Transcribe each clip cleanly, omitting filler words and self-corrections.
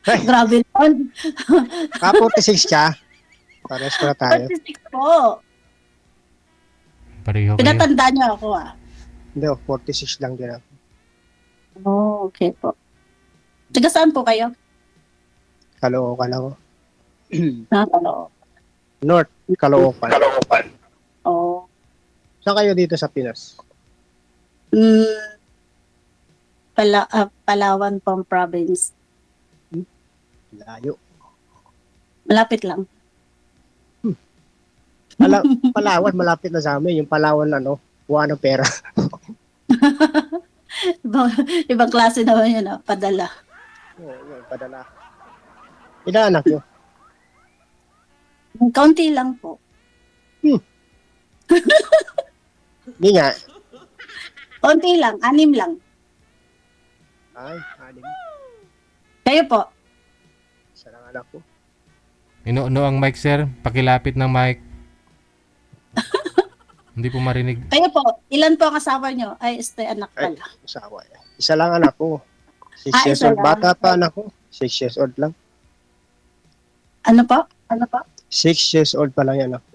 Ay, Grabe naman. 46 ka? Pares pala tayo. 46 po. Pareho kayo. Pinatanda niyo ako ah. Hindi, 46 lang din ako. Oh, okay po. Taga saan po kayo? Caloocan ako. Nakakalo. North, Caloocan. Oh. Saan kayo dito sa Pinas? Mm, Palawan pong province. Layo. Malapit lang. Palawan, malapit na sa amin. Yung Palawan, buwan ng pera. Ibang klase naman yun ah, padala. Oo, yun, padala. Ilan anak nyo? Kaunti lang po. Hindi nga. Kaunti lang, 6 lang. Ay, anim. Kayo po? Isa lang anak ko. Inuuno ang mic, sir. Pakilapit ng mic. Hindi po marinig. Kayo po, ilan po ang asawa nyo? Ay, anak Ay, pala. asawa. Isa lang anak ko. 6 Ah, years isa old. lang. Bata pa anak ko. 6 years old lang. Ano po? Ano po? 6 years old pa lang yan ako.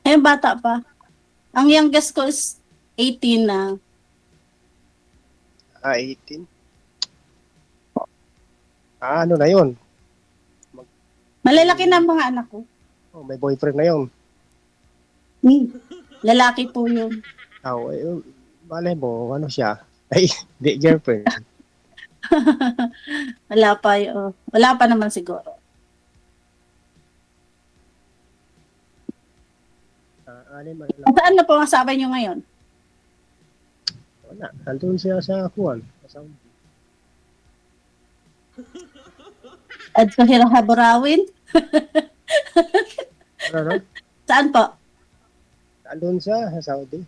Eh, bata pa. Ang youngest ko is 18 na. 18. Ano na yun? Malalaki na ang mga anak ko. Oh, may boyfriend na yun. Lalaki po yun. Malay mo, ano siya? Ay, di girlfriend. Wala pa yun. Wala pa naman siguro. Anim, Saan na po ang asawa nyo ngayon? wala. Nandun siya sa kuwan. Sa At sa Haburawin? ano? Saan po? Nandun siya sa Saudi.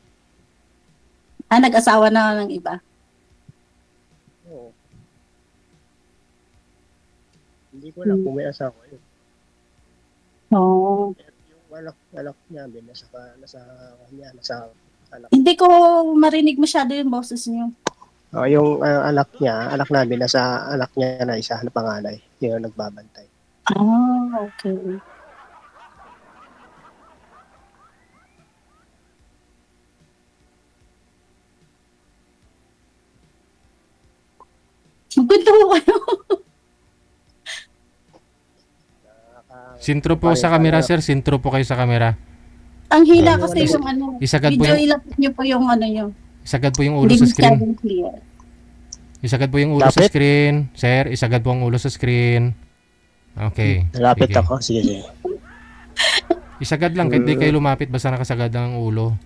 Nag-asawa na ng iba. Oo. Hindi ko alam kung may asawa yun. Oh. Yung anak niya, nasa kanya, nasa anak. Hindi ko marinig masyado yung boses niyo. Yung anak namin, nasa anak niya na isa na panganay. Yun ang nagbabantay. Okay. Magkwento mo kayo. Sintro po sa camera, sir. Sintro po kayo sa camera. Ang hila kasi yung ano. Isagad po Video yung, ilapit niyo po yung ano nyo. isagad po yung ulo Hindi sa screen. masyadong clear. Isagad po yung ulo sa Lapit? screen. Sir, isagad po ang ulo sa screen. Okay. Lapit sige. ako. Sige. Isagad lang, kahit di kayo lumapit, basta nakasagad ang ulo.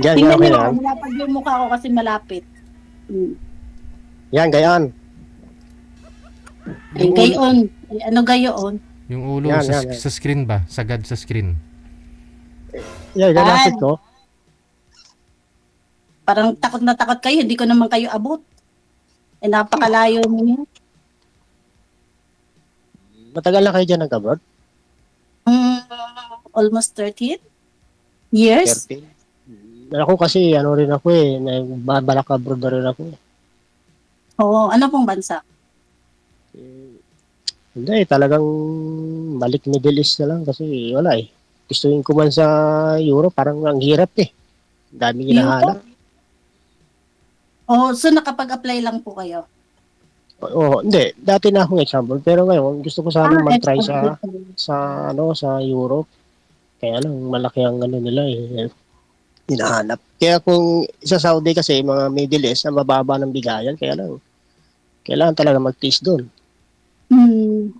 Yan, Tingnan okay niyo, lang. malapad yung mukha ko kasi malapit. Yan, gayon. Ay, gayon. Ay, ano gayon? Yung ulo Yan, sa, yan. sa screen ba? Sagad sa screen. Yan, lapit ko. Parang takot na takot kayo, hindi ko naman kayo abot. Eh, napakalayo niyo. Matagal na kayo dyan nag-abroad? Almost 13 years. 13? Ako kasi, rin ako balak abroad na rin ako. Oo, ano pong bansa? Hindi, talagang balik Middle East na lang kasi wala eh. Gustuin ko man sa Europe, parang ang hirap eh. Daming hinahanap. Oh, so nakapag-apply lang po kayo? Hindi. Dati na akong example, pero ngayon gusto ko sana mag-try sa Europe. Kaya lang malaki ang nila eh. Hinahanap. Kaya kung sa Saudi kasi mga Middle East, ang mababa ng bigayan, kaya lang kailangan talaga mag-taste doon.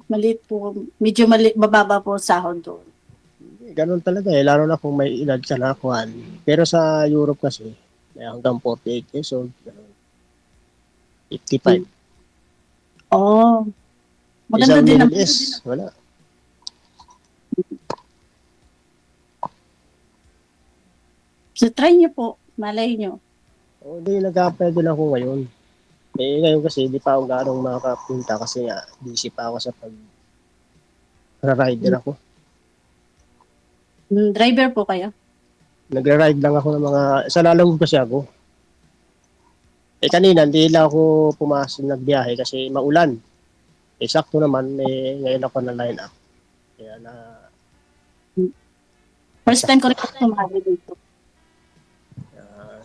Maliit po. Medyo mababa po sahod doon. Ganun talaga eh, lalo na kung may edad ka na kuhan. Pero sa Europe kasi, may hanggang 48 years old, 55. Oh. Maganda Isang din ang Middle East, wala. So try niyo po, malay niyo. Hindi, nag-apply din ako ngayon. Ngayon kasi, di pa ako ganong makapunta kasi nga, busy pa ako sa pag-rider ako. Driver po kayo? Nagra-ride lang ako ng sa Lalamove kasi ako. Kanina, hindi lang ako pumasok nagbiyahe kasi maulan. Eksakto naman, ngayon ako na line up. Kaya na, First time ko rin sumali dito. uh,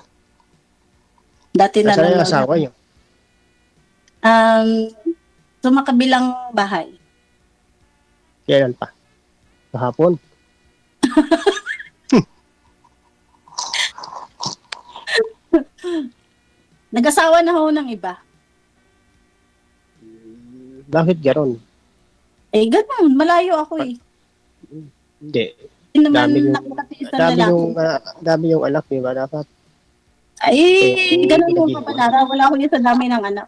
Dati na nasa na yung nanonood. asawa niyo? Sa makabilang bahay. Kailan pa? Kahapon? Nag-asawa na ho ng iba. Bakit gano'n? Ganun, malayo ako eh. Hindi. Hindi naman Dami yung, nakakati isang lalaki. dami yung anak, di ba? Dapat, Ganun mo pinag-iwan. kapadara. Wala ko yun sa dami ng anak.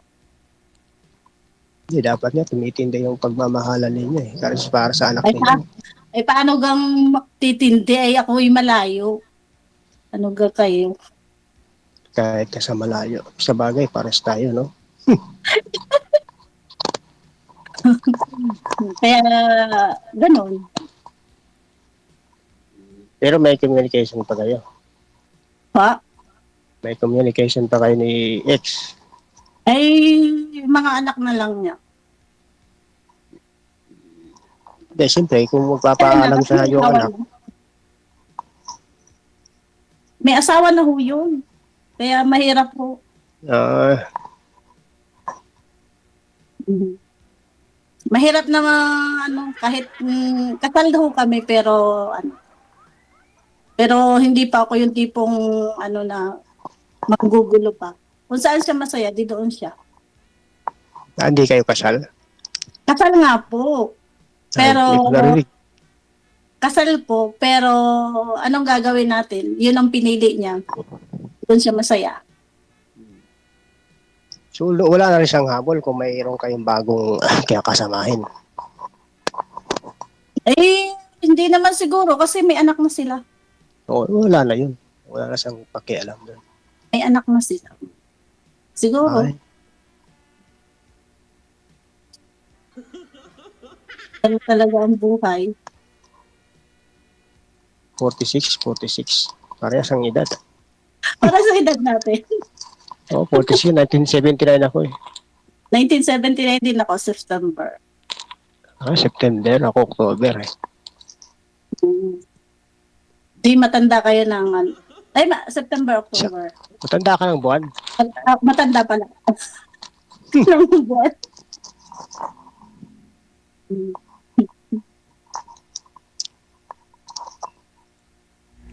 Hindi, dapat niya tumitinda yung pagmamahalan ninyo eh. Para sa anak Ay, ninyo. paano gang magtitindi? Ako'y malayo. Ano ga kayo? Kahit ka sa malayo. Sa bagay, pares tayo, no? Kaya, ganun. Pero may communication pa kayo. Pa? May communication pa kayo ni ex. Mga anak na lang niya. Hindi, siyempre, kung magpapaalam sa yung anak, May asawa na ho yun. Kaya mahirap ho. Mahirap na kahit kasal ho kami pero hindi pa ako yung tipong na manggugulo pa. Kung saan siya masaya, di doon siya. hindi kayo kasal. Kasal nga po. Pero Ay, hindi ko narinig. kasal po, pero anong gagawin natin? Yun ang pinili niya. Doon siya masaya. So, wala na rin siyang habol kung mayroon kayong bagong kinakasamahin. Hindi naman siguro kasi may anak na sila. O, wala na yun. Wala na siyang pakialam doon. May anak na sila. Siguro. Ay, Ano talaga ang buhay. 46. Parehas ang edad. Para sa edad natin. Oo, 46, 1979 ako eh. 1979 din ako, September. September, ako October eh. Di matanda kayo ng September, October. Matanda ka ng buwan. Matanda pala. Ng buwan.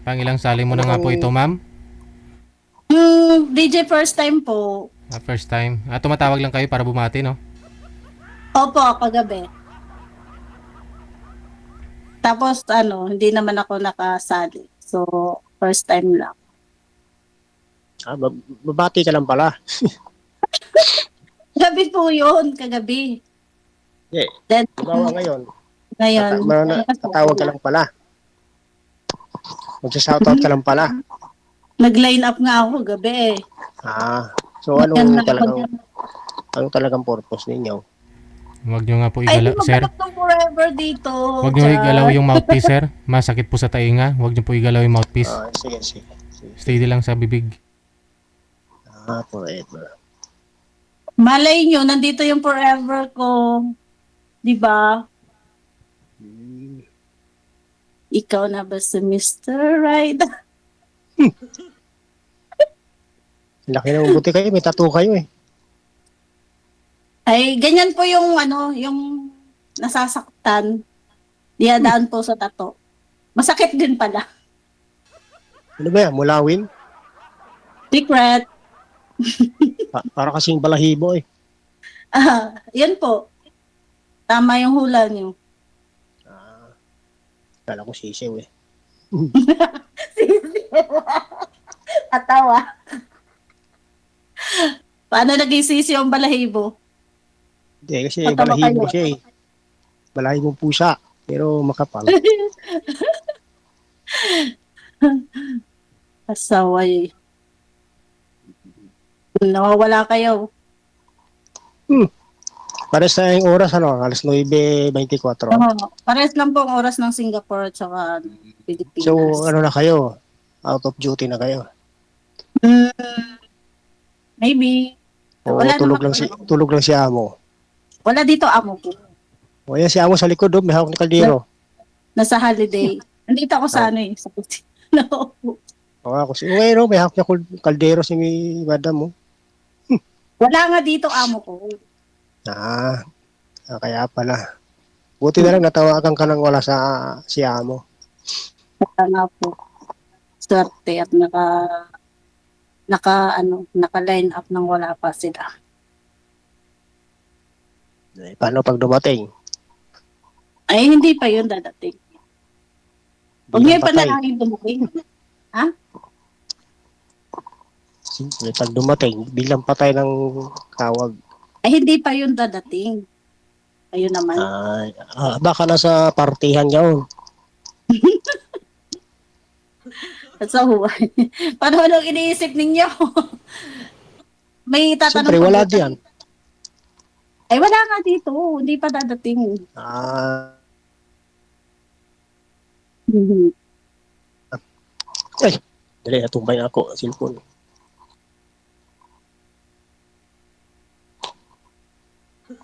Pangilang sali mo na nga po ito, ma'am? DJ first time po. First time. Tumatawag lang kayo para bumati, no? Opo, kagabi. Tapos hindi naman ako nakasali. So, first time lang. Babati ka lang pala. Gabi po yun, kagabi. Yeah. Then, Bawa ngayon. ngayon. Tatawag ka lang pala. Magsa-shoutout ka lang pala. Nag-line up nga ako gabi eh. So anong talagang purpose ninyo? Huwag nyo nga po igalaw, sir. Ay, forever dito. Huwag nyo igalaw yung mouthpiece, sir. Masakit po sa tainga. Huwag nyo po igalaw yung mouthpiece. Sige. Steady lang sa bibig. Forever. Malay nyo, nandito yung forever ko. Diba? Ikaw na ba si Mr. Right? Laki ng buti kayo, may tattoo kayo eh. Ay, ganyan po yung nasasaktan. Diyadaan po sa tato. Masakit din pala. Ano ba yan? Mulawin? Secret. Para kasing balahibo eh. Yan po. Tama yung hula niyo. Kala ko sisiw eh. Atawa. Paano naging sisi yung balahibo? Hindi, kasi Matawa balahibo kayo. siya eh. Balahibong pusa, pero makapal. Asaway. Nawawala kayo. Para sa yung oras, alas 9:24. Pares lang po ang oras ng Singapore at saka Pilipinas. So, na kayo? Out of duty na kayo? Maybe. O Wala tulog naman lang si amo? Wala dito amo ko. O yan si Amo sa likod, may hawak na kaldero. Nasa holiday. Nandito ako sa Oh. ano eh, sa kusina. Nakaupo. O ako si Uwero, may hawak na kaldero si Madam. Oh. Wala nga dito amo ko. Ah, kaya pala. Buti na lang natawagan ka nang wala si Amo. Wala nga po. Swerte at naka-line up nang wala pa sila. Paano pag dumating? Ay, hindi pa yun dadating. Huwag Bilang niyo pa patay. na lang dumating. Siyempre, pag dumating, bilang patay ng tawag. Ay, hindi pa yun dadating. Ayun naman. Ay, baka nasa partihan yun. At sa huwag. Paano anong iniisip ninyo? May tatanong Siyempre, pa wala ba? diyan. Ay, wala nga dito. Hindi pa dadating. Mhm. Ay, dali, natumbay na ako. Cellphone.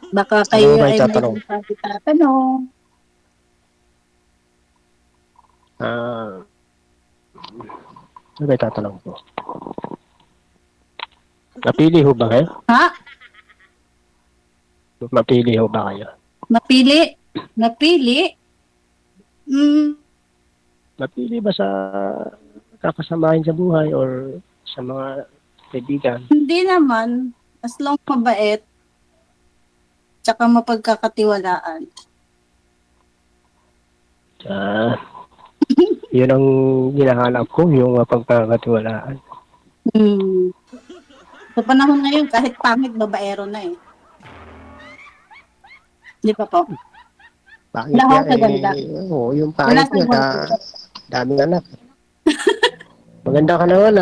Baka kayo ba ay itatanong? may tatanong. Ano ba itatanong ko? Napili ho ba kayo? Ha? Mapili ho ba kayo? Napili? Napili? Napili ba sa kakasamahin sa buhay or sa mga kaibigan? Hindi naman. As long mabait. Tsaka mapagkakatiwalaan. Yun ang hinahanap ko, yung pagkakatiwalaan. Sa panahon ngayon, kahit pangit, babaero na eh. Di ba po? Pangit Wala niya sa ganda. oo, yung Wala pangit sa niya, ganda. daming anak. Maganda ka naman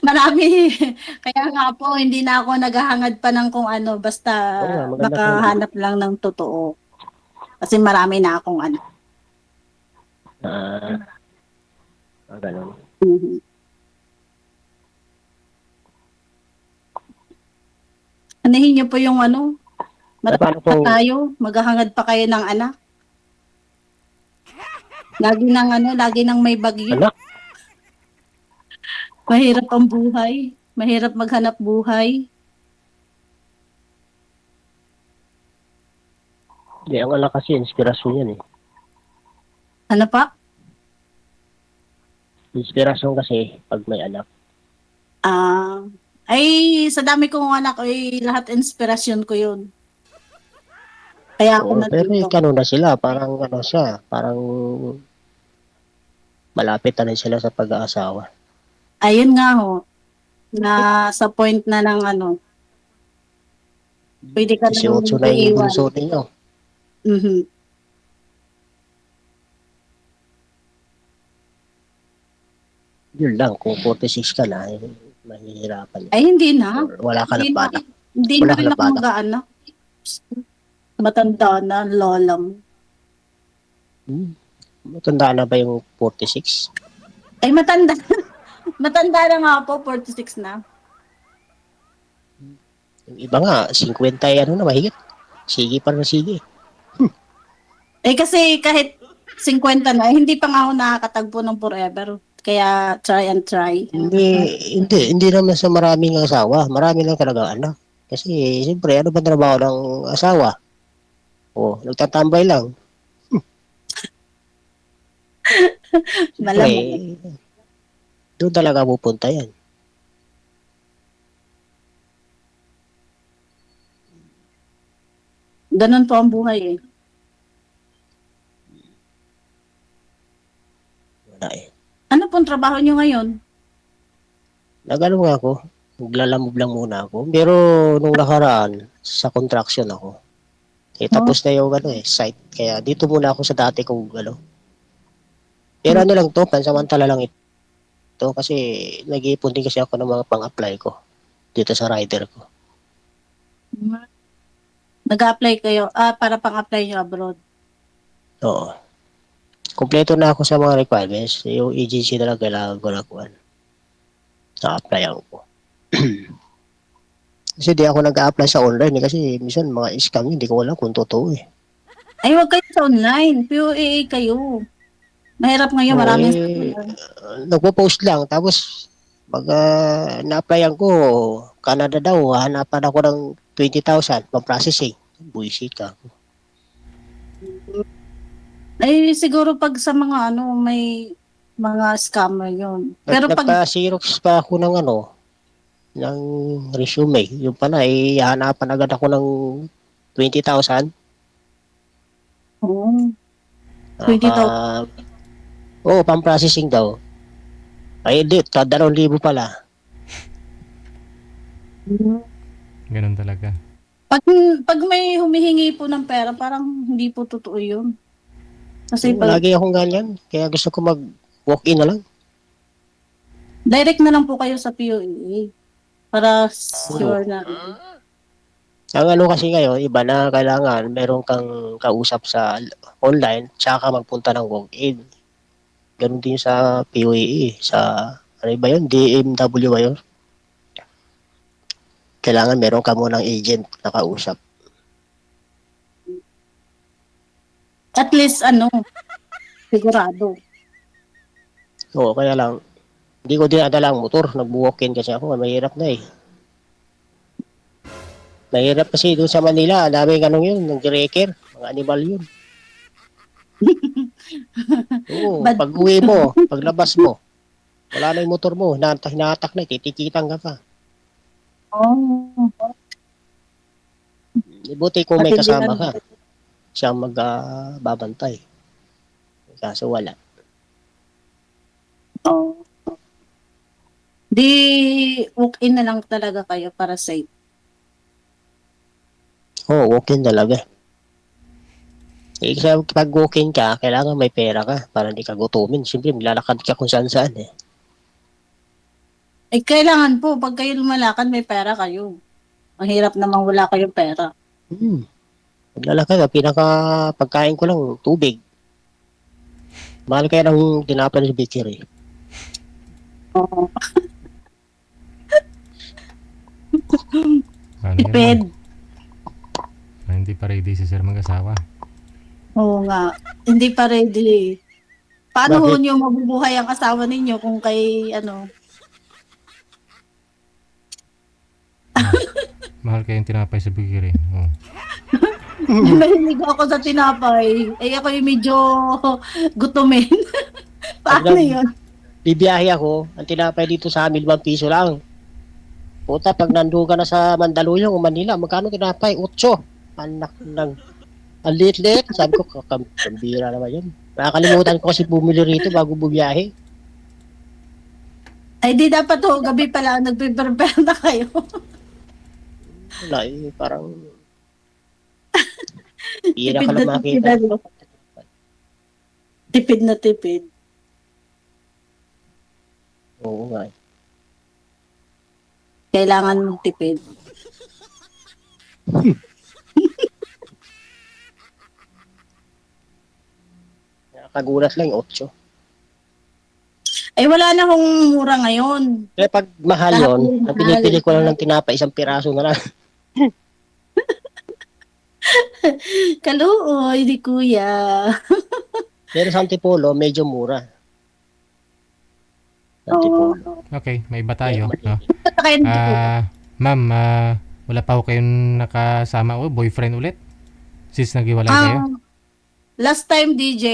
Marami. Kaya nga po, hindi na ako naghahangad pa ng kung ano, basta Oo nga, maganda ka. makahanap lang ng totoo. Kasi marami na akong ano. Ganun. Mhm. Anahin niyo po yung ano, Paano marami pa kung tayo, maghahangad pa kayo ng anak. Lagi nang may bagyo. anak? Mahirap ang buhay. Mahirap maghanap buhay. Hindi, ang anak kasi, inspirasyon yan eh. Ano pa? Inspirasyon kasi pag may anak. Ay, sa dami kong anak, ay lahat inspirasyon ko yun. Kaya ako Oo, pero nandito. ikano na sila, parang ano siya, parang malapit na rin sila sa pag-aasawa. Ayun nga ho, na sa point na ng ano, pwede ka nang 18 na yung iiwan. bunso ninyo. Mhm. Yun lang, kung 46 ka na, mahihirapan. Ay, hindi na. Or wala ka Hindi ng na, bata. hindi Wala na ka rin ng ako bata. mag-anak. Matanda na, lola mo. Matanda na ba yung 46? Ay, matanda. Matanda na nga po, 46 na. Yung iba nga, 50 ano na, mahigit. Sige pa na sige. Eh, kasi kahit 50 na, hindi pa nga ako nakakatagpo ng forever. Kaya try and try. Hindi naman sa maraming asawa. Marami lang talaga anak. Kasi, siyempre, ano ba trabaho ng asawa? Nagtatambay lang. Siyempre, Malamang. doon talaga pupunta yan. Ganun po ang buhay eh. Wala eh. Ano pong trabaho nyo ngayon? Nagano nga ako. Naglalamog lang muna ako. Pero, nung nakaraan, sa contraction ako. Tapos na yung site. Kaya dito muna ako sa dati kong Pero ano lang to, pansamantala lang ito. Kasi nag-iipon din kasi ako ng mga pang-apply ko. Dito sa rider ko. Nag-apply kayo, para pang-apply nyo abroad. Oo. Kompleto na ako sa mga requirements. Yung agency na lang kailangan ko na kuhan. Na-apply ako. Kasi di ako nag-a-apply sa online kasi minsan mga scam yun, hindi ko alam kung totoo eh. Ay, wag kayo sa online. POAA kayo. Mahirap ngayon, Oo, maraming eh, nagpo-post lang tapos pag na-applyan ko, Canada daw, hanapan ako ng 20,000 pang-processing. Buisit ka. Ay, siguro pag sa mga ano, may mga scammer yun. Pero pag, Nagpa-Xerox pa ako ng ng resume. Yung pala, hanapan agad ako ng 20,000. oh, 20,000. Naka, pang-processing daw. Ay, hindi, 2,000 pala. Ganun talaga. Pag, pag may humihingi po ng pera, parang hindi po totoo yun. Kasi Oo, pag, lagi akong ganyan. Kaya gusto ko mag-walk-in na lang. direct na lang po kayo sa POAA para sure na. Ang ano kasi ngayon, iba na kailangan meron kang kausap sa online, tsaka magpunta ng walk-in. Ganun din sa POAA, sa, ano ba yun, DMW ba yun? Kailangan meron ka munang agent na kausap. At least, ano, sigurado. Oo, kaya lang, hindi ko dinadala ang motor, nag-walk-in kasi ako, mahirap na eh. Mahirap kasi doon sa Manila, dami ganun yun, ng wrecker, mga animal yun. Oo, Bad, pag uwi mo, paglabas mo, wala na yung motor mo, hinatak na, titikitan ka pa. oh, Buti kung may kasama patindihan. ka, siyang magbabantay. Kaso wala. Oh. Di, walk-in na lang talaga kayo para safe. Oo, walk-in talaga. Kasi pag walk-in ka, kailangan may pera ka para hindi ka gutumin. Siyempre, maglalakad ka kung saan-saan eh. Eh, kailangan po, pag kayo lumalakad, may pera kayo. Ang hirap namang wala kayong pera. Maglalakad ka, pagkain ko lang, tubig. Mahal kaya ng tinapay sa bakery. Oo. Paano yan, Tipid. ma'am? Hindi pa ready si sir mag-asawa. Oo nga. Hindi pa ready. Paano ho Bakit? nyo mabubuhay ang asawa ninyo kung kay, ano, Mahal kayong tinapay sa bakery. Oh. mahilig ako sa tinapay. Eh, ako yung medyo gutumin. Paano yun? Bibiyahe ako, ang tinapay dito sa amin, 1 piso lang. Puta, pag nandun ka na sa Mandaluyong o Manila, magkano tinapay? 8. Anak ng... Ang liit-liit. Sabi ko, kambira naman yan. Nakakalimutan ko kasi bumili rito bago bumiyahe. Ay, di dapat ho, gabi pala nagpe-prepare na kayo. Wala parang... Hira Tipid ka na lang tipid. makita. Ano? Tipid na tipid. Oo nga. Kailangan mong tipid. Nakakagulat lang yung 8. Ay, wala na hong mura ngayon. Kaya pag mahal Lahat yun, yung ang pinipili mahal. ko lang ng tinapay, 1 piraso na lang. Kaluoy, di kuya. Pero sa Antipolo, medyo mura. Sa Oo. Antipolo. Okay, may iba tayo. No? Basta kayo hindi po. Ma'am, wala pa ho kayong nakasama o boyfriend ulit? Since naghiwalay kayo? Last time DJ,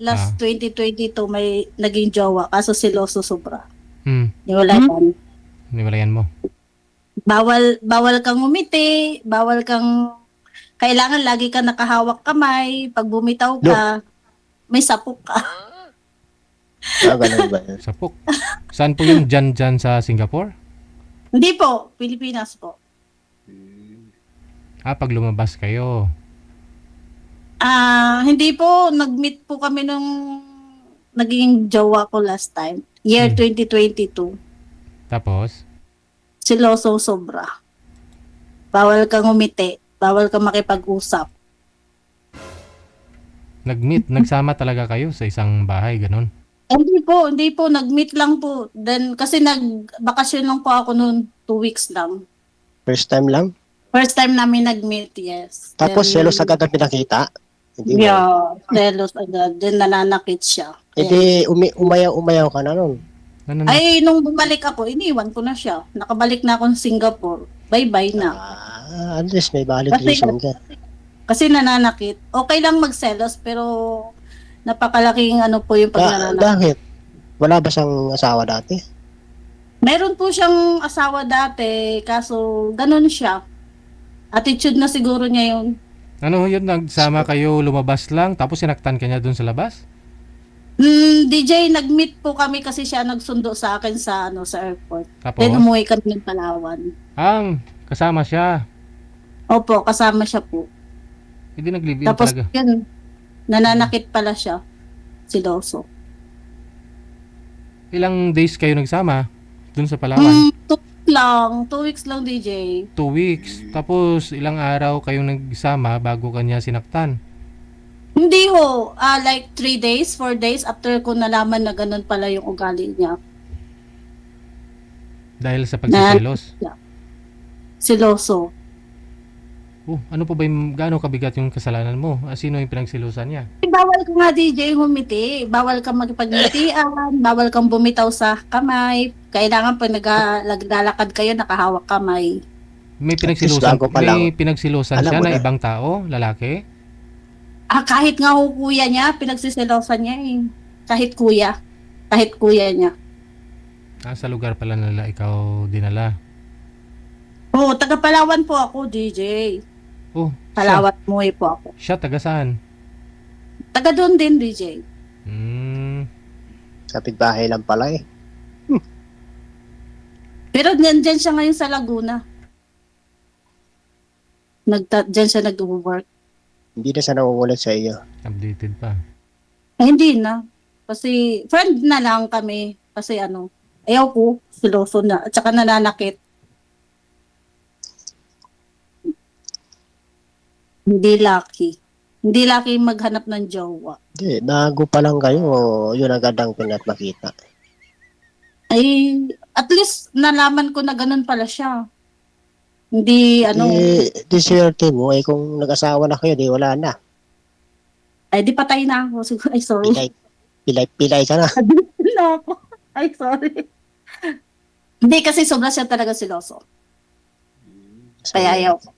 last 2022 may naging jowa kaso siloso sobra. Wala yan. Niwalayan mo? Bawal kang umiti, bawal kang kailangan lagi ka nakahawak kamay, pag bumitaw ka, may sapok ka. Ganun ba yun? Sapok. Saan po yung dyan sa Singapore? Hindi po, Pilipinas po. Pag lumabas kayo. Hindi po, nag-meet po kami nung naging jowa ko last time. Year 2022. Tapos? Siloso sobra. Bawal kang umiti. Bawal kang makipag-usap. Nag-meet, nagsama talaga kayo sa isang bahay, ganun? Hindi po. Nag-meet lang po. Then, kasi nag-bakasyon lang po ako noon, 2 weeks lang. First time lang? First time namin nag-meet, yes. Tapos Then, selos agad ang pinakita? Hindi mo. yeah, selos agad. Then nananakit siya. E di umayaw-umayaw ka na nun. Ano na? Ay, nung bumalik ako, iniwan ko na siya. Nakabalik na ako sa Singapore. Bye-bye na. At least may valid Kasi- reason ka. Kasi nananakit. Okay lang magselos, pero napakalaking ano po yung pag nananakit. Bakit? Wala ba siyang asawa dati? Meron po siyang asawa dati, kaso ganun siya. Attitude na siguro niya yun. Ano yun, nagsama kayo, lumabas lang, tapos sinaktan ka niya dun sa labas? DJ, nag-meet po kami kasi siya nagsundo sa akin sa sa airport. Tapos, Then umuwi kami ng Palawan. kasama siya. Opo, kasama siya po. Hindi nag-live-in Tapos talaga. yun, nananakit pala siya. Siloso. Ilang days kayo nagsama dun sa Palawan? 2 weeks lang. 2 weeks lang, DJ. 2 weeks. Tapos ilang araw kayong nagsama bago kanya sinaktan? Hindi ho. Like 3 days, 4 days after ko nalaman na ganun pala yung ugali niya. Dahil sa pagsiselos. Siloso. Ano pa ba yung gaano kabigat yung kasalanan mo? Sino yung pinagsilusan niya? Bawal ka nga, DJ, humiti. Bawal kang magpagngitian. Bawal kang bumitaw sa kamay. Kailangan pag naglalakad kayo, nakahawak kamay. May bago pa lang. pinagsilusan Alam siya mo na na. ibang tao, lalaki? Kahit nga ho kuya niya, pinagsisilosan niya eh. Kahit kuya. Kahit kuya niya. Sa lugar pala nila ikaw dinala. Oo, taga Palawan po ako, DJ. Siya, Palawan muwi po ako. siya taga saan? Taga doon din, DJ. Kapit-bahay lang pala eh. Pero nandyan siya ngayon sa Laguna. Diyan siya nag-work. Hindi na siya nangungulit sa iyo. Updated pa. Hindi na. Kasi friend na lang kami. Kasi ayaw ko, siloso na. At saka nananakit. Hindi lucky. Hindi lucky maghanap ng jowa. Hindi, bago pa lang kayo, yun agad ang pinatmakita. Ay, at least nalaman ko na ganun pala siya. Hindi, Di swerte mo, kung nag-asawa na kayo, di wala na. ay di patay na ako. Siguro, ay sorry. Pilay ka na. Na ako. Ay sorry. Hindi kasi sobra siya talaga siloso. Kaya ayaw ko.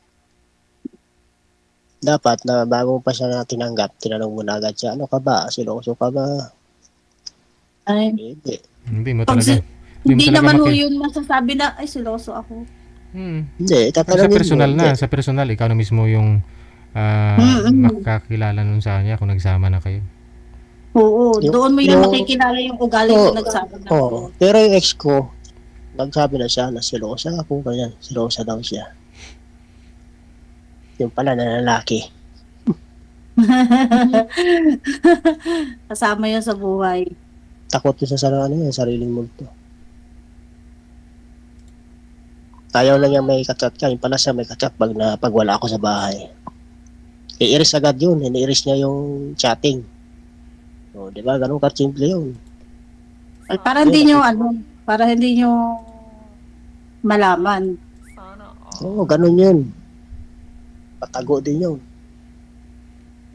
Dapat na bago pa siya tinanggap, tinanong mo na agad siya, ano ka ba? Siloso ka ba? Ay, Hindi. Hindi mo Pag talaga. si- hindi mo talaga naman ho yun masasabi na, ay siloso ako. Hindi, Sa tatanungin personal mo. na, sa personal, ikaw na mismo yung makakilala nun sa kanya kung nagsama na kayo. Oo, doon mo yung yung- makikilala yung ugali Oo, na nagsabi na. Oo. Pero yung ex ko, nagsabi na siya na silosa ako, ganyan. Silosa daw siya. Yung pala na lalaki. Kasama yun sa buhay. Takot yun sa sariling multo. Ayaw lang niya may kachat ka. Yung pala siya may kachat pag wala ako sa bahay. I-iris agad yun. Ini-iris niya yung chatting. O, di ba? Ganun ka-simple yun. Ay, para hindi nyo, para hindi nyo malaman. Oo, ganun yun. Patago din yun.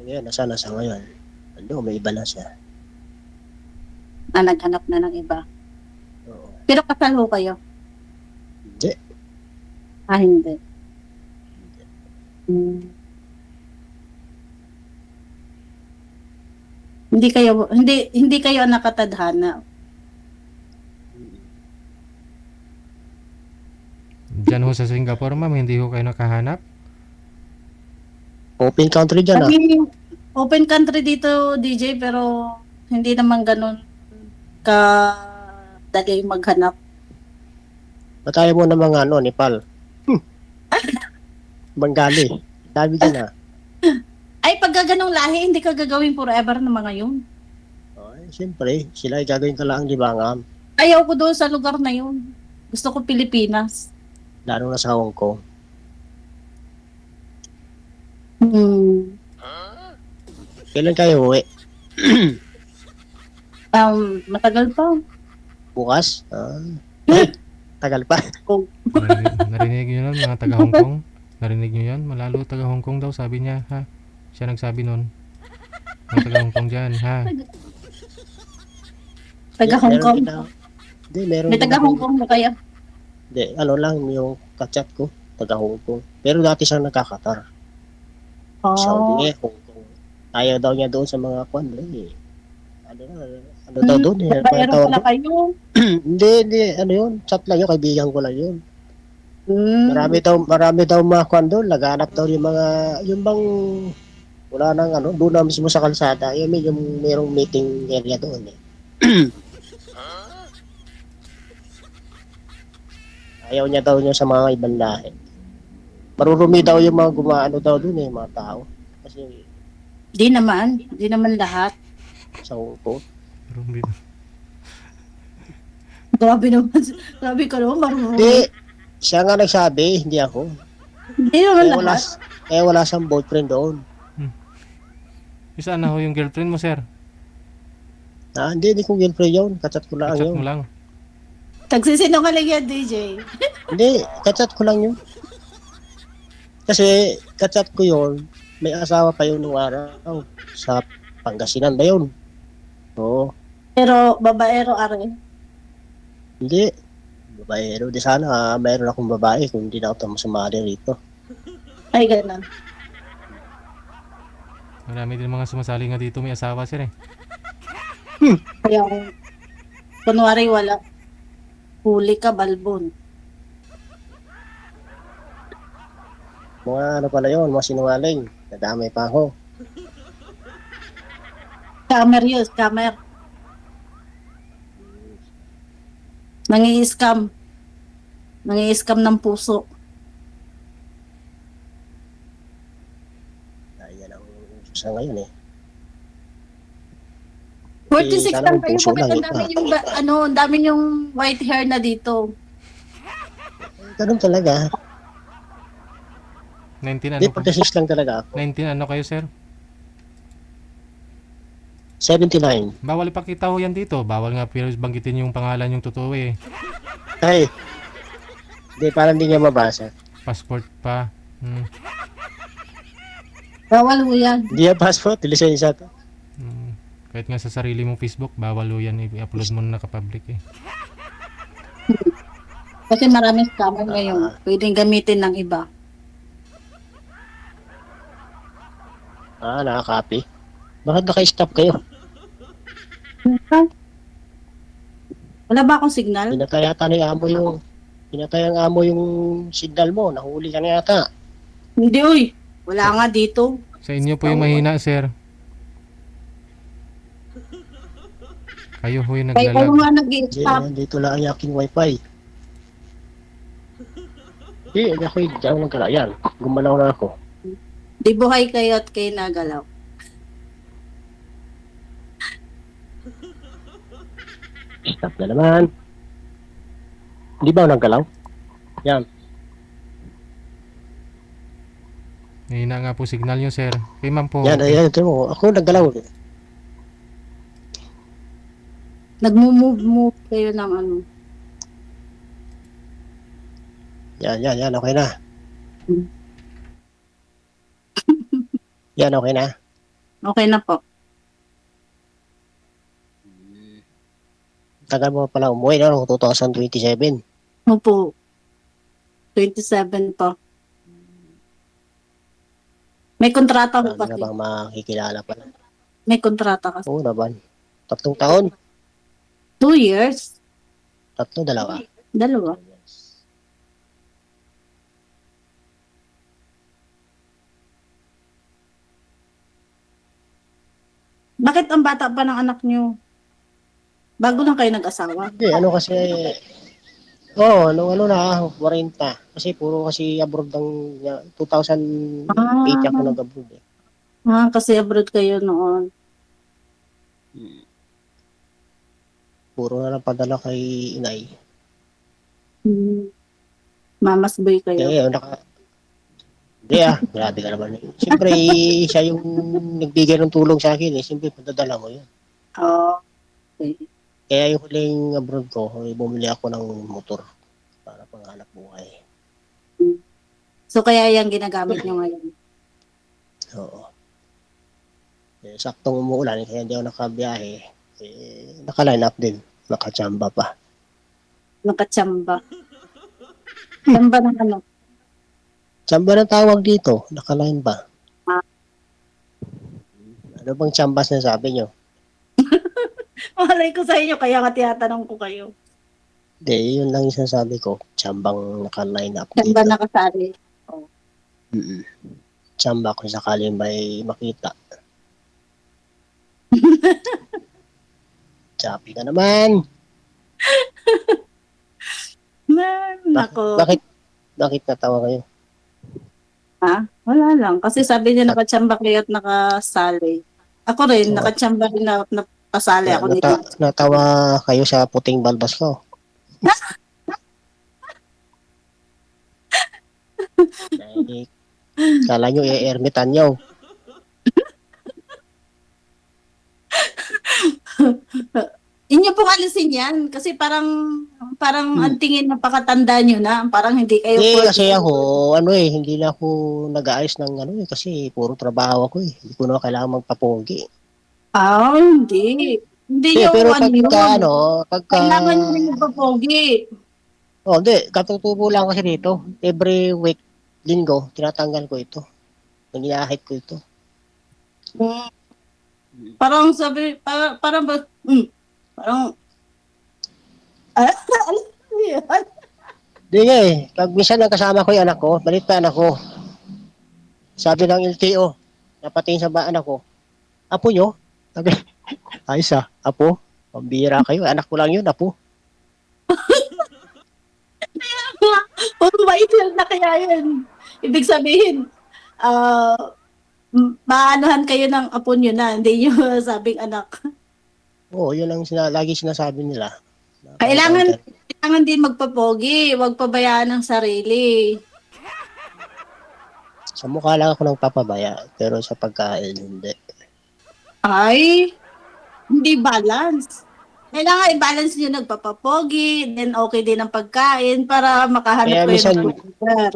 Ngayon, nasa ngayon. May iba na siya. Na naghanap na ng iba. Oo. Pero kasal ho kayo? Hindi. Hindi. Hmm. Hindi kayo nakatadhana. Diyan ho sa Singapore, ma'am, hindi ho kayo nakahanap? Open country dyan ah. Kasi open country dito, DJ, pero hindi naman ganun ka dali maghanap. Mataya mo ng mga Nepal. Bengali. Dami dyan ah. Ay, pag ganong lahi, hindi ka gagawin forever ng mga yun. Ay, siyempre, sila ay gagawin ka lang, di ba nga? Ayaw ko doon sa lugar na yun. Gusto ko Pilipinas. Lalo na sa Hong Kong. Kailan kayo uwi? Matagal pa. Bukas? Tagal pa. Kung Narinig nyo yun, mga taga Hong Kong? Narinig nyo yan? Malalo taga Hong Kong daw, sabi niya, ha? Siya nagsabi nun. Mga taga Hong Kong dyan, ha? taga Hindi, Hong meron Kong. din ako. Hindi, meron May din taga ako. Hong Kong na kaya. Hindi, ano lang, yung kachat ko, taga Hong Kong. Pero dati siyang nagkakatar. Oh. Saudi, Hong Kong. Ayaw daw niya doon sa mga kwan, eh. Ano daw doon, eh. Ano pa yung Babaero tawag pala doon? kayo. Hindi, ano yun, chat lang yun, kaibigan ko lang yun. Hmm. Marami daw mga kwan doon, laganap daw yung mga, yung bang, wala nang ano, doon na mismo sa kalsada, yung merong meeting area doon, eh. Ayaw niya daw niya sa mga ibang lahi. Marurumi daw yung mga gumaano daw doon, eh, mga tao. Kasi Di naman lahat. sa Hong Kong. Pero hindi na. Grabe naman. Grabe ka naman, marunong. Hindi, siya nga nagsabi, hindi ako. Hindi naman Kaya wala, lahat. kaya wala siyang boyfriend doon. Isa na ho yung girlfriend mo, sir? Hindi ko girlfriend yun. Kachat ko lang Kachat yun. mo lang. Tagsisinungaling yan, DJ. Hindi, kachat ko lang yun. Kasi, kachat ko yun, may asawa pa yun nung araw. Sa Pangasinan ba yun? Oo. Pero babaero are. Hindi. Babaero. Di sana, mayroon akong babae kung hindi na ako sumali rito. Ay, ganun. Marami din mga sumasali nga dito may asawa, sir, eh. Kaya, kunwari wala. Huli ka, balbon. Mga ano pala yun, mga sinungaling. Nadamay pa ako. Scammer yun, scammer. Nangi-scam. Nangi-scam ng puso. Yan ang uso sa ngayon, eh. 46 sana lang ang kayo. puso Bakit lang, ang dami yung, ang dami yung white hair na dito? Ganun talaga. 19 Hindi, ano po? 46 lang talaga ako. 19 ano kayo, sir? 79. Bawal ipakita ho yan dito. Bawal nga pero banggitin yung pangalan yung totoo, eh. Ay, hindi, parang hindi niya mabasa. Passport pa. Bawal mo yan. Hindi niya passport, lisensya to. Kahit nga sa sarili mong Facebook, bawal ho yan i-upload mo na nakapublic, eh. Kasi maraming scammer ngayon. Pwedeng gamitin ng iba. Nakaka-copy. Bakit naka-stop kayo? Wala ba akong signal? Pinatay ang amo yung signal mo. Nahuli ka na yata. Hindi, uy. Wala nga dito. Sa inyo po yung mahina, sir. Kayo ho yung Kaya kayo naglalag. nga Hindi, nag-stop. dito lang ang aking wifi. Hindi, ako yung diyan nagkalayan. Gumalaw na ako. Di buhay kayo at kayo nagalaw. Stop na naman. Hindi ba ako naggalaw? Yan. Mahina nga po signal nyo, sir. Kay ma'am po. Yan, ayan. Ito mo. Ako naggalaw. Nagmo-move kayo ng ano. Yan. Okay na. Yan, okay na. Okay na po. Tagal mo pala umuwi, no? 2027. Opo. 27 po. May kontrata ko Marami kasi. na bang makikilala pala? May kontrata kasi. Oo naman. 3 taon. 2 years. 3, 2. Dalawa. Bakit ang bata pa ng anak nyo? Bago lang kayo nag-asawa? Hindi, ano kasi, ano na, 40. Kasi puro kasi abroad ng 2008 ako nag-abroad eh. Kasi abroad kayo noon. Puro na lang padala kay inay. Mamas boy kayo. Kaya hindi grabe ka naman. Siyempre, siya yung nagbigay ng tulong sa akin eh. Siyempre, padadala mo yun. Oh, okay. Kaya yung huling abroad ko, bumili ako ng motor. hanap buhay. So kaya yan ginagamit nyo ngayon. Oo. Saktong umuulan, kaya hindi ako nakabiyahe. Naka-line up din. Nakachamba pa. Nakatsamba. Tsamba ng ano? Chamba na tawag dito. Naka-line ba? Ah. Ano bang chamba sinasabi nyo? Malay ko sa inyo, kaya nga tinatanong ko kayo. Hindi, yun lang yung sinasabi ko. Chambang naka-line up Tsamba dito. nakasali. Mm-mm. Chamba kung sakali may makita. Choppy ka naman. Nako. Bakit natawa kayo? Ha? Wala lang. Kasi sabi niya nakatsamba kayo at nakasali. Ako rin, Oo. nakatsamba rin na at nakasali ako din. Natawa kayo sa puting balbas ko. Dahil kala nyo i-ermitan nyo. Inyo pong alisin yan. Kasi parang ang tingin na pakatanda nyo na. Parang hindi kayo Kasi ako, hindi na ako nag-aayos ng kasi puro trabaho ako eh. Hindi ko na kailangan magpapogi. Hindi. Hindi yung Pero yun. pagka, Kailangan nyo rin magpapogi. hindi, katutubo lang kasi dito. Every week, linggo, tinatanggal ko ito. Nangyahit ko ito. Parang sabi, parang ba, parang, ano yun? Hindi nga eh. Pag minsan kasama ko yung anak ko, balit pa anak ko. Sabi ng LTO, napatingin sa anak ko, apo nyo? Sabi, ayos apo? Pambira kayo, anak ko lang yun, apo. Mabait lang na kaya yun. Ibig sabihin, maanuhan kayo ng apo nyo na, hindi nyo sabing anak. Oo, yun ang lagi sinasabi nila. Kailangan din magpapogi, huwag pabayaan ng sarili. Sa mukha lang ako ng papabaya, pero sa pagkain, hindi. Ay, hindi balance. Kailangan i-balance nyo nagpapapogi, then okay din ang pagkain para makahanap Kaya kayo minsan, ng partner.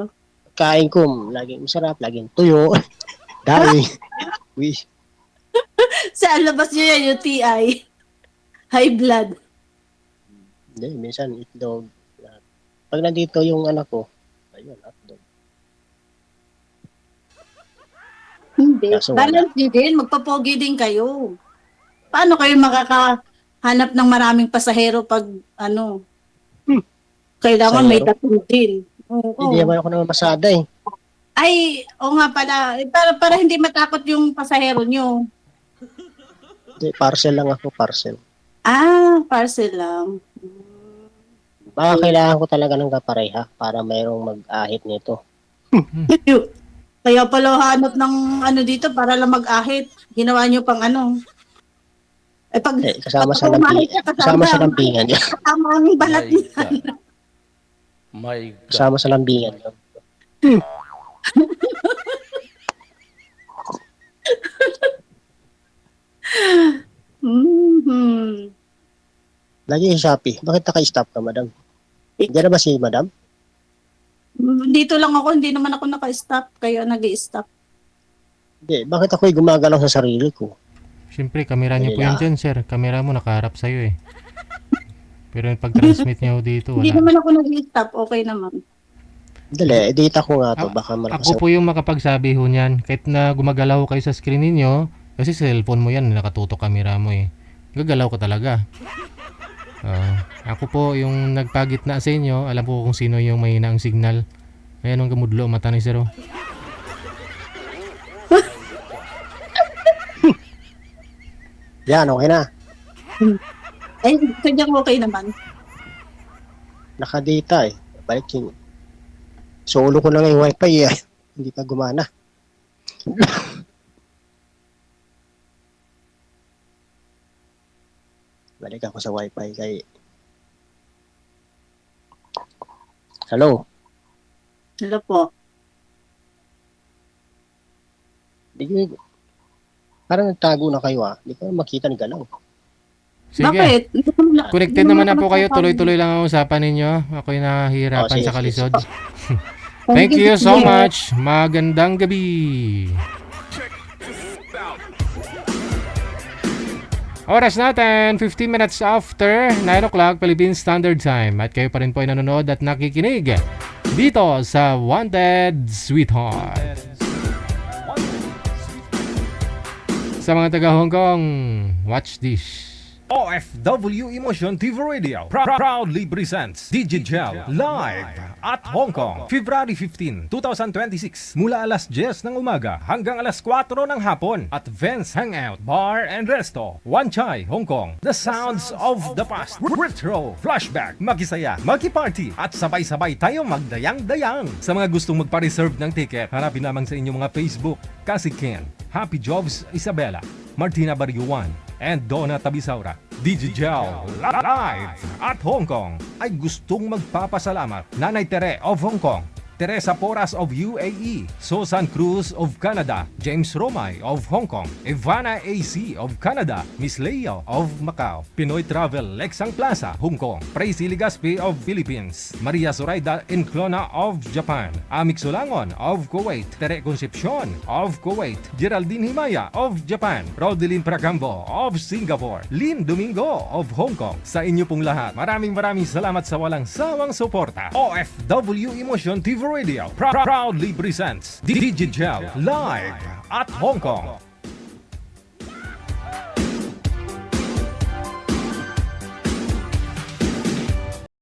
kain ko, laging masarap, laging tuyo, daing. Wish. Sa labas nyo yan, UTI. High blood. Hindi, minsan itlog. Pag nandito yung anak ko, ayun, hotdog. Hindi. Kaso Balance nyo din, magpapogi din kayo. Paano kayo makakahanap ng maraming pasahero pag kailangan may Pasahero? tatlo din. Hindi Oo. naman ako namamasada eh. Ay, o nga pala, para hindi matakot yung pasahero nyo. Hindi, parcel lang ako, parcel. Parcel lang. Baka kailangan ko talaga ng kapareha para mayroong mag-ahit nito. Kaya pala hanap ng dito para lang mag-ahit. Ginawa nyo pang pag Kasama sa umahit ka, kasama sa lambingan yun. kasama ang balat niya. My God. Kasama sa lambingan yun. Mhm. Lagi yung Shopee. Bakit naka-stop ka, madam? Hindi na ba si madam? Dito lang ako, hindi naman ako naka-stop, kaya nag-i-stop. Hindi. Bakit ako'y gumagalaw sa sarili ko? Siyempre, kamera niyo po Wala. yan dyan, sir. Kamera mo nakaharap sa'yo eh. Pero yung pag-transmit niyo dito, Hindi wala. naman ako nag-i-stop, okay naman. Dali, edit ko nga to. Baka malakas Ako po yung makapagsabi ho niyan. Kahit na gumagalaw kayo sa screen ninyo, kasi sa cellphone mo yan, nakatutok kamera mo eh. Gagalaw ko talaga. Ako po yung nagpagitna sa inyo, alam po kung sino yung may ang signal. Ayan ang gamudlo, mata ni Zero. Yan, okay na. Ay, kanyang okay naman. Nakadata eh. Balik yung... Solo ko na nga yung wifi eh. Hindi pa gumana. Balik ako sa wifi kay... Hello? Hello po. Parang nagtago na kayo ah. Hindi ko makita ni galaw. Sige. Bakit? Connected naman na po kayo. Tuloy-tuloy lang ang usapan ninyo. Ako'y nahihirapan sige, sa kalisod. sige. Thank you so much. Magandang gabi. Oras natin, 15 minutes after 9 o'clock Philippine Standard Time. At kayo pa rin po ay nanonood at nakikinig dito sa Wanted Sweetheart. Sa mga taga Hong Kong, watch this. OFW Emotion TV Radio proudly presents Digigel live at Hong Kong, February 15, 2026 mula alas 10 ng umaga hanggang alas 4 ng hapon at Vance Hangout Bar and Resto, Wan Chai, Hong Kong. The sounds of the past, retro, flashback, makisaya, makiparty at sabay-sabay tayo magdayang-dayang. Sa mga gustong magpa-reserve ng ticket, hanapin lamang sa inyong mga Facebook, Kasi Ken, Happy Jobs Isabela, Martina Barriuan, and Donna Tabisaura. Digigel live at Hong Kong ay gustong magpapasalamat Nanay Tere of Hong Kong, Teresa Porras of UAE, Susan Cruz of Canada, James Romay of Hong Kong, Ivana AC of Canada, Miss Leo of Macau, Pinoy Travel Lexang Plaza, Hong Kong, Praisy Ligaspi of Philippines, Maria Zoraida Enclona of Japan, Amik Sulangon of Kuwait, Tere Concepcion of Kuwait, Geraldine Himaya of Japan, Rodelyn Pragambo of Singapore, Lynn Domingo of Hong Kong. Sa inyo pong lahat, maraming salamat sa walang sawang suporta. OFW Emotion TV Radio proudly presents Digigel live at Hong Kong,